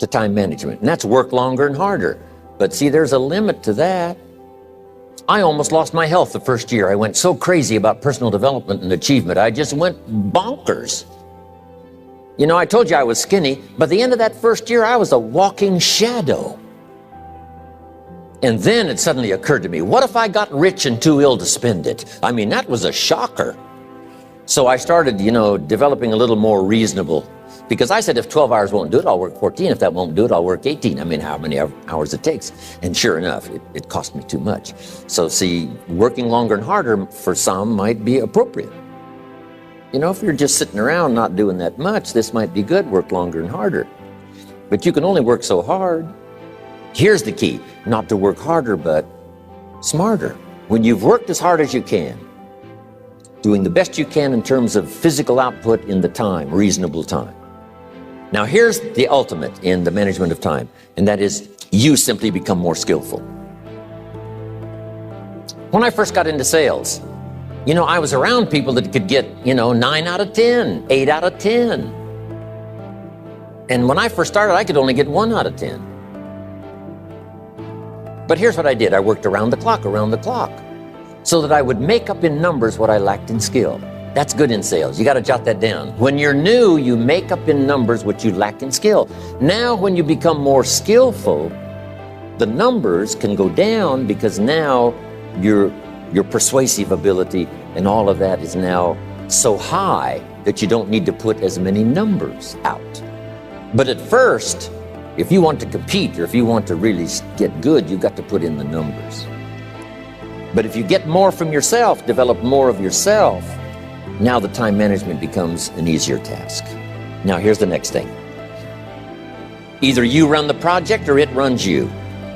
to time management, and that's work longer and harder. But see, there's a limit to that. I almost lost my health the first year. I went so crazy about personal development and achievement. I just went bonkers. You know, I told you I was skinny. By the end of that first year, I was a walking shadow. And then it suddenly occurred to me, what if I got rich and too ill to spend it? I mean, that was a shocker. So I started, developing a little more reasonable, because I said, if 12 hours won't do it, I'll work 14. If that won't do it, I'll work 18. I mean, how many hours it takes. And sure enough, it cost me too much. So see, working longer and harder for some might be appropriate. If you're just sitting around not doing that much, this might be good, work longer and harder. But you can only work so hard. Here's the key, not to work harder, but smarter. When you've worked as hard as you can, doing the best you can in terms of physical output in the time, reasonable time. Now here's the ultimate in the management of time, and that is you simply become more skillful. When I first got into sales, I was around people that could get, 9 out of 10, 8 out of 10. And when I first started, I could only get 1 out of 10. But here's what I did. I worked around the clock, so that I would make up in numbers what I lacked in skill. That's good in sales. You got to jot that down. When you're new, you make up in numbers what you lack in skill. Now, when you become more skillful, the numbers can go down because now your persuasive ability and all of that is now so high that you don't need to put as many numbers out. But at first, if you want to compete or if you want to really get good, you've got to put in the numbers. But if you get more from yourself, develop more of yourself, now the time management becomes an easier task. Now here's the next thing. Either you run the project or it runs you.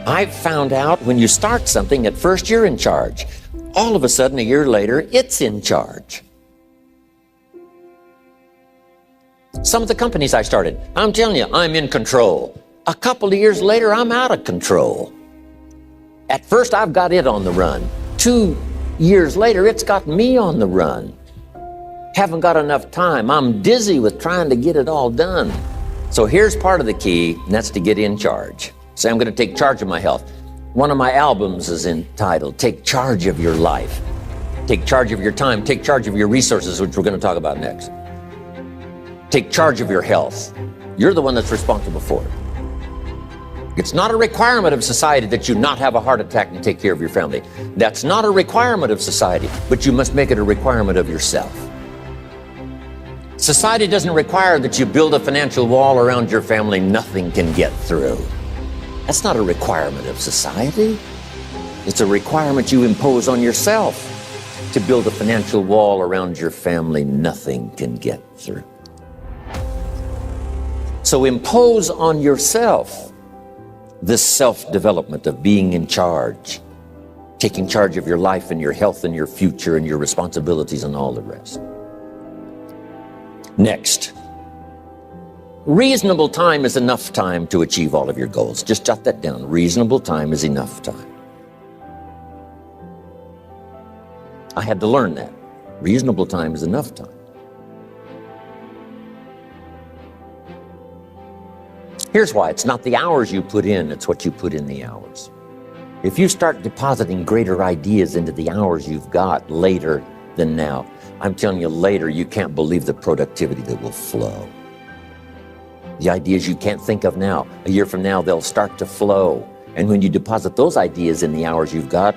I've found out when you start something, at first you're in charge. All of a sudden, a year later, it's in charge. Some of the companies I started, I'm telling you, I'm in control. A couple of years later, I'm out of control. At first, I've got it on the run. 2 years later, it's got me on the run. Haven't got enough time. I'm dizzy with trying to get it all done. So here's part of the key, and that's to get in charge. Say, I'm going to take charge of my health. One of my albums is entitled, Take Charge of Your Life. Take charge of your time. Take charge of your resources, which we're going to talk about next. Take charge of your health. You're the one that's responsible for it. It's not a requirement of society that you not have a heart attack and take care of your family. That's not a requirement of society, but you must make it a requirement of yourself. Society doesn't require that you build a financial wall around your family nothing can get through. That's not a requirement of society. It's a requirement you impose on yourself to build a financial wall around your family nothing can get through. So impose on yourself this self-development of being in charge, taking charge of your life and your health and your future and your responsibilities and all the rest. Next, reasonable time is enough time to achieve all of your goals. Just jot that down. Reasonable time is enough time. I had to learn that. Reasonable time is enough time. Here's why. It's not the hours you put in, it's what you put in the hours. If you start depositing greater ideas into the hours you've got later than now, I'm telling you, later you can't believe the productivity that will flow. The ideas you can't think of now, a year from now, they'll start to flow. And when you deposit those ideas in the hours you've got,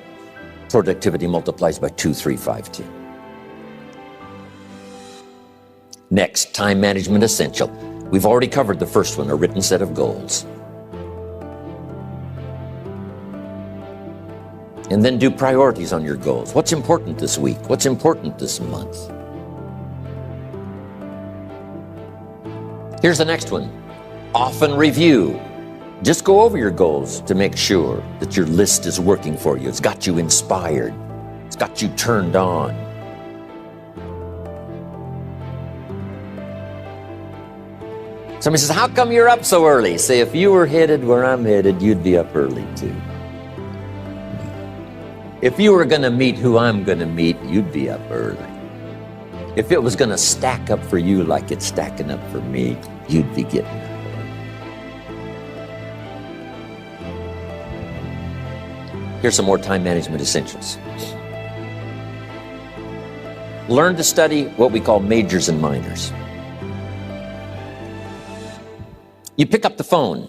productivity multiplies by 2, 3, 5, 10. Next, time management essential. We've already covered the first one, a written set of goals. And then do priorities on your goals. What's important this week? What's important this month? Here's the next one. Often review. Just go over your goals to make sure that your list is working for you. It's got you inspired. It's got you turned on. Somebody says, how come you're up so early? Say, if you were headed where I'm headed, you'd be up early too. If you were going to meet who I'm going to meet, you'd be up early. If it was going to stack up for you like it's stacking up for me, you'd be getting up early. Here's some more time management essentials. Learn to study what we call majors and minors. You pick up the phone.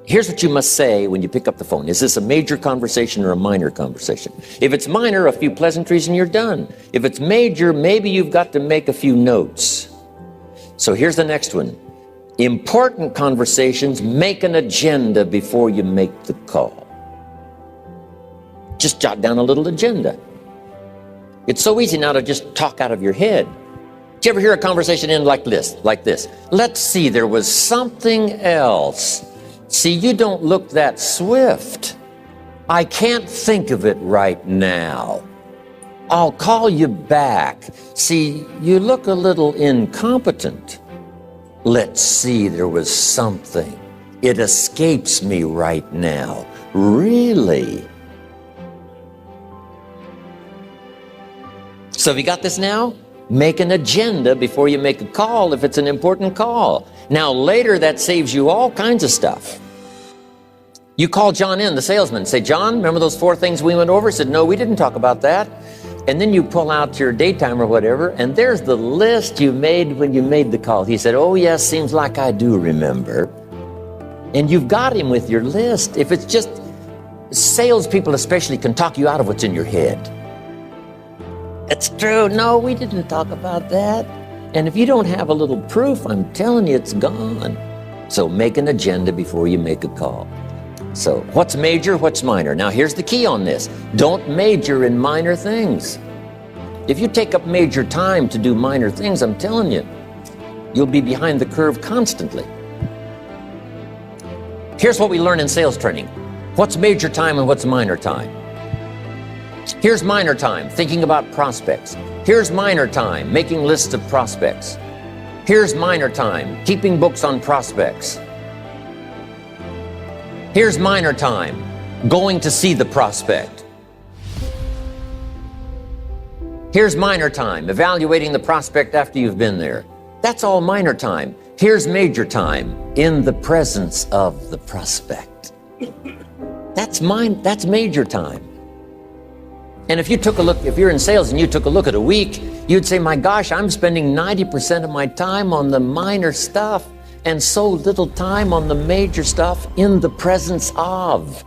Here's what you must say when you pick up the phone. Is this a major conversation or a minor conversation? If it's minor, a few pleasantries and you're done. If it's major, maybe you've got to make a few notes. So here's the next one. Important conversations, make an agenda before you make the call. Just jot down a little agenda. It's so easy now to just talk out of your head. Did you ever hear a conversation end like this? Let's see, there was something else. See, you don't look that swift. I can't think of it right now. I'll call you back. See, you look a little incompetent. Let's see, there was something. It escapes me right now. Really? So have you got this now? Make an agenda before you make a call if it's an important call. Now later that saves you all kinds of stuff. You call John in, the salesman, say, John, remember those 4 things we went over? He said, no, we didn't talk about that. And then you pull out your daytime or whatever, and there's the list you made when you made the call. He said, oh yes, seems like I do remember. And you've got him with your list. If it's just, salespeople especially can talk you out of what's in your head. It's true. No, we didn't talk about that. And if you don't have a little proof, I'm telling you, it's gone. So make an agenda before you make a call. So what's major, what's minor? Now here's the key on this. Don't major in minor things. If you take up major time to do minor things, I'm telling you, you'll be behind the curve constantly. Here's what we learn in sales training. What's major time and what's minor time? Here's minor time, thinking about prospects. Here's minor time, making lists of prospects. Here's minor time, keeping books on prospects. Here's minor time, going to see the prospect. Here's minor time, evaluating the prospect after you've been there. That's all minor time. Here's major time, in the presence of the prospect. That's major time. And if you took a look, if you're in sales and you took a look at a week, you'd say, my gosh, I'm spending 90% of my time on the minor stuff and so little time on the major stuff in the presence of.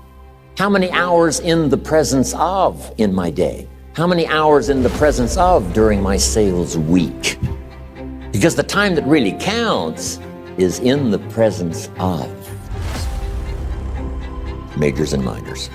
How many hours in the presence of in my day? How many hours in the presence of during my sales week? Because the time that really counts is in the presence of. Majors and minors.